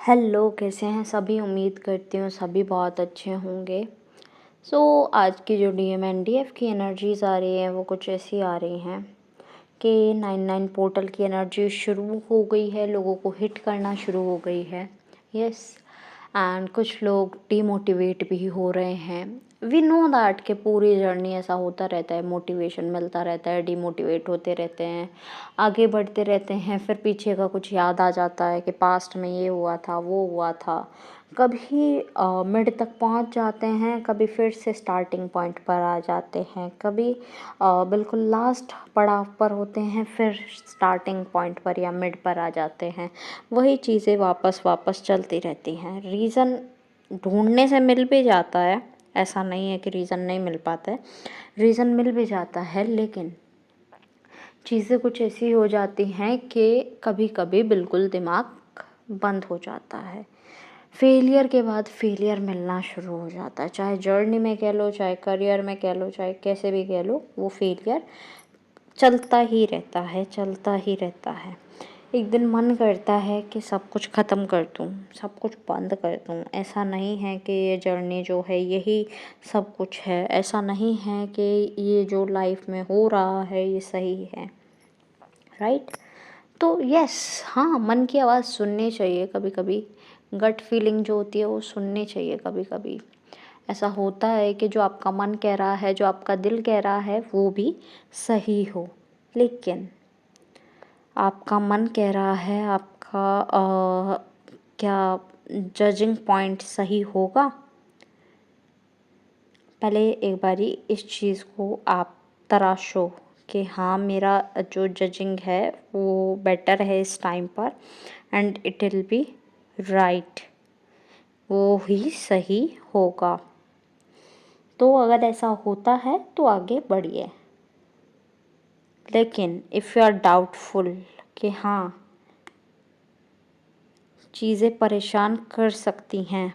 Hello, कैसे हैं सभी? उम्मीद करती हूँ सभी बहुत अच्छे होंगे। आज की जो डीएमएनडीएफ की एनर्जीज़ आ रही हैं वो कुछ ऐसी आ रही हैं कि 99 पोर्टल की एनर्जी शुरू हो गई है, लोगों को हिट करना शुरू हो गई है। यस। एंड कुछ लोग डीमोटिवेट भी हो रहे हैं। वी नो दैट कि पूरी जर्नी ऐसा होता रहता है, मोटिवेशन मिलता रहता है, डीमोटिवेट होते रहते हैं, आगे बढ़ते रहते हैं, फिर पीछे का कुछ याद आ जाता है कि पास्ट में ये हुआ था, वो हुआ था। कभी मिड तक पहुंच जाते हैं, कभी फिर से स्टार्टिंग पॉइंट पर आ जाते हैं, कभी बिल्कुल लास्ट पड़ाव पर होते हैं, फिर स्टार्टिंग पॉइंट पर या मिड पर आ जाते हैं। वही चीज़ें वापस वापस चलती रहती हैं। रीज़न ढूंढने से मिल भी जाता है, ऐसा नहीं है कि रीज़न नहीं मिल पाता है, रीज़न मिल भी जाता है, लेकिन चीज़ें कुछ ऐसी हो जाती हैं कि कभी कभी बिल्कुल दिमाग बंद हो जाता है। फेलियर के बाद फेलियर मिलना शुरू हो जाता है, चाहे जर्नी में कह लो, चाहे करियर में कह लो, चाहे कैसे भी कह लो, वो फेलियर चलता ही रहता है, चलता ही रहता है। एक दिन मन करता है कि सब कुछ ख़त्म कर दूँ, सब कुछ बंद कर दूँ। ऐसा नहीं है कि ये जर्नी जो है यही सब कुछ है, ऐसा नहीं है कि ये जो लाइफ में हो रहा है ये सही है, राइट? तो यस, हाँ, मन की आवाज़ सुननी चाहिए कभी कभी। गट फीलिंग जो होती है वो सुननी चाहिए कभी कभी। ऐसा होता है कि जो आपका मन कह रहा है, जो आपका दिल कह रहा है वो भी सही हो, लेकिन आपका मन कह रहा है, आपका क्या जजिंग पॉइंट सही होगा? पहले एक बारी इस चीज़ को आप तराशो कि हाँ, मेरा जो जजिंग है वो बेटर है इस टाइम पर, and it will be right, वो ही सही होगा। तो अगर ऐसा होता है तो आगे बढ़िए, लेकिन इफ़ यू आर डाउटफुल कि हाँ, चीज़ें परेशान कर सकती हैं,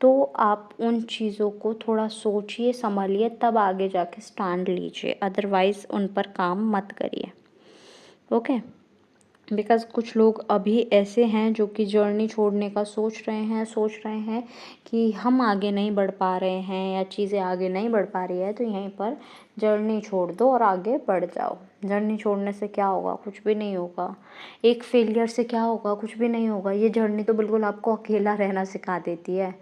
तो आप उन चीज़ों को थोड़ा सोचिए, संभालिए, तब आगे जाके स्टैंड लीजिए, अदरवाइज़ उन पर काम मत करिए। ओके? बिकॉज़ कुछ लोग अभी ऐसे हैं जो कि जर्नी छोड़ने का सोच रहे हैं कि हम आगे नहीं बढ़ पा रहे हैं या चीज़ें आगे नहीं बढ़ पा रही है, तो यहीं पर जर्नी छोड़ दो और आगे बढ़ जाओ। जर्नी छोड़ने से क्या होगा? कुछ भी नहीं होगा। एक फेलियर से क्या होगा? कुछ भी नहीं होगा। ये जर्नी तो बिल्कुल आपको अकेला रहना सिखा देती है।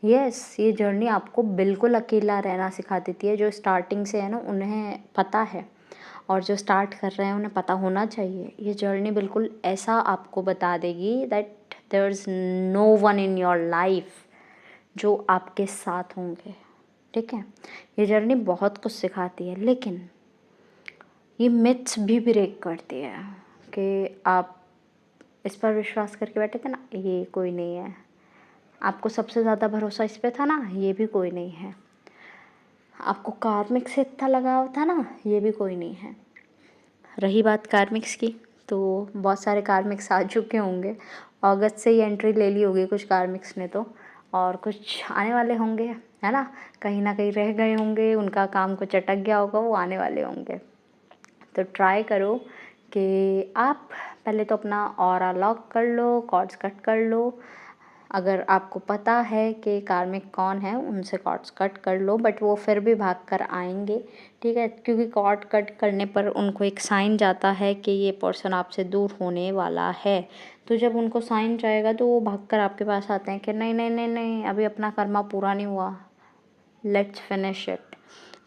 यस, ये जर्नी आपको बिल्कुल अकेला रहना सिखा देती है। जो स्टार्टिंग से है ना, उन्हें पता है, और जो स्टार्ट कर रहे हैं उन्हें पता होना चाहिए। ये जर्नी बिल्कुल ऐसा आपको बता देगी that there is no one in your life जो आपके साथ होंगे, ठीक है? ये जर्नी बहुत कुछ सिखाती है, लेकिन ये मिथ्स भी ब्रेक करती है कि आप इस पर विश्वास करके बैठे थे ना, ये कोई नहीं है। आपको सबसे ज़्यादा भरोसा इस पे था ना, ये भी कोई नहीं है। आपको कार्मिक से इतना लगाव था ना, ये भी कोई नहीं है। रही बात कार्मिक्स की, तो बहुत सारे कार्मिक्स आ चुके होंगे। अगस्त से ही एंट्री ले ली होगी कुछ कार्मिक्स ने तो, और कुछ आने वाले होंगे, है ना? कहीं ना कहीं रह गए होंगे, उनका काम कुछ अटक गया होगा, वो आने वाले होंगे। तो ट्राई करो कि आप पहले तो अपना ऑरा लॉक कर लो, कॉर्ड्स कट कर लो। अगर आपको पता है कि कार्मिक कौन है, उनसे कॉर्ड्स कट कर लो, बट वो फिर भी भाग कर आएंगे, ठीक है? क्योंकि कॉर्ड कट करने पर उनको एक साइन जाता है कि ये पर्सन आपसे दूर होने वाला है। तो जब उनको साइन जाएगा तो वो भाग कर आपके पास आते हैं कि नहीं नहीं नहीं नहीं, अभी अपना कर्मा पूरा नहीं हुआ, लेट्स फिनिश इट।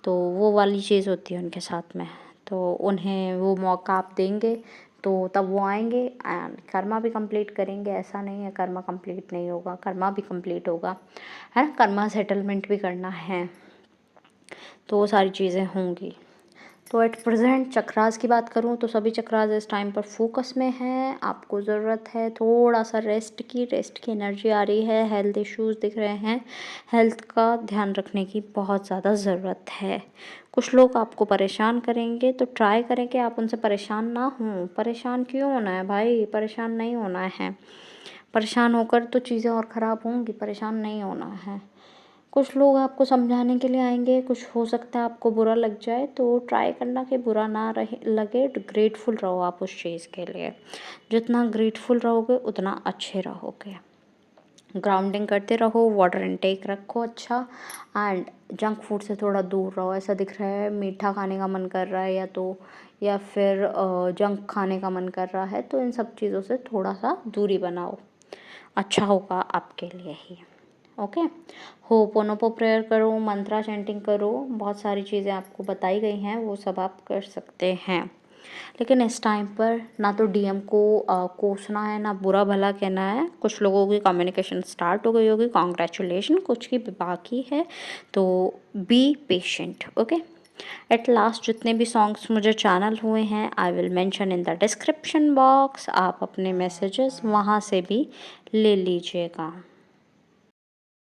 तो वो वाली चीज़ होती है उनके साथ में, तो उन्हें वो मौका आप देंगे तो तब वो आएंगे एंड कर्मा भी कंप्लीट करेंगे। ऐसा नहीं है कर्मा कंप्लीट नहीं होगा, कर्मा भी कंप्लीट होगा, है ना? कर्मा सेटलमेंट भी करना है, तो वो सारी चीज़ें होंगी। तो एट प्रेजेंट चक्रास की बात करूँ तो सभी चक्रास इस टाइम पर फोकस में हैं। आपको ज़रूरत है थोड़ा सा रेस्ट की एनर्जी आ रही है, हेल्थ इश्यूज़ दिख रहे हैं, हेल्थ का ध्यान रखने की बहुत ज़्यादा ज़रूरत है। कुछ लोग आपको परेशान करेंगे, तो ट्राई करें कि आप उनसे परेशान ना हों। परेशान क्यों होना है भाई? परेशान नहीं होना है। परेशान होकर तो चीज़ें और ख़राब होंगी, परेशान नहीं होना है। कुछ लोग आपको समझाने के लिए आएंगे, कुछ हो सकता है आपको बुरा लग जाए, तो ट्राई करना कि बुरा ना रहे लगे। ग्रेटफुल रहो आप उस चीज़ के लिए। जितना ग्रेटफुल रहोगे उतना अच्छे रहोगे। ग्राउंडिंग करते रहो, वाटर इनटेक रखो अच्छा, एंड जंक फूड से थोड़ा दूर रहो। ऐसा दिख रहा है मीठा खाने का मन कर रहा है या फिर जंक खाने का मन कर रहा है, तो इन सब चीज़ों से थोड़ा सा दूरी बनाओ, अच्छा होगा आपके लिए ही। ओके, होपोनोपो प्रेयर करो, मंत्रा चैंटिंग करो, बहुत सारी चीज़ें आपको बताई गई हैं, वो सब आप कर सकते हैं। लेकिन इस टाइम पर ना तो डीएम को कोसना है, ना बुरा भला कहना है। कुछ लोगों की कम्युनिकेशन स्टार्ट हो गई होगी, कॉन्ग्रेचुलेशन, कुछ की बाकी है, तो be patient. Okay, at last जितने भी सॉन्ग्स मुझे चैनल हुए हैं I will mention in the description box, आप अपने मैसेजेस वहाँ से भी ले लीजिएगा।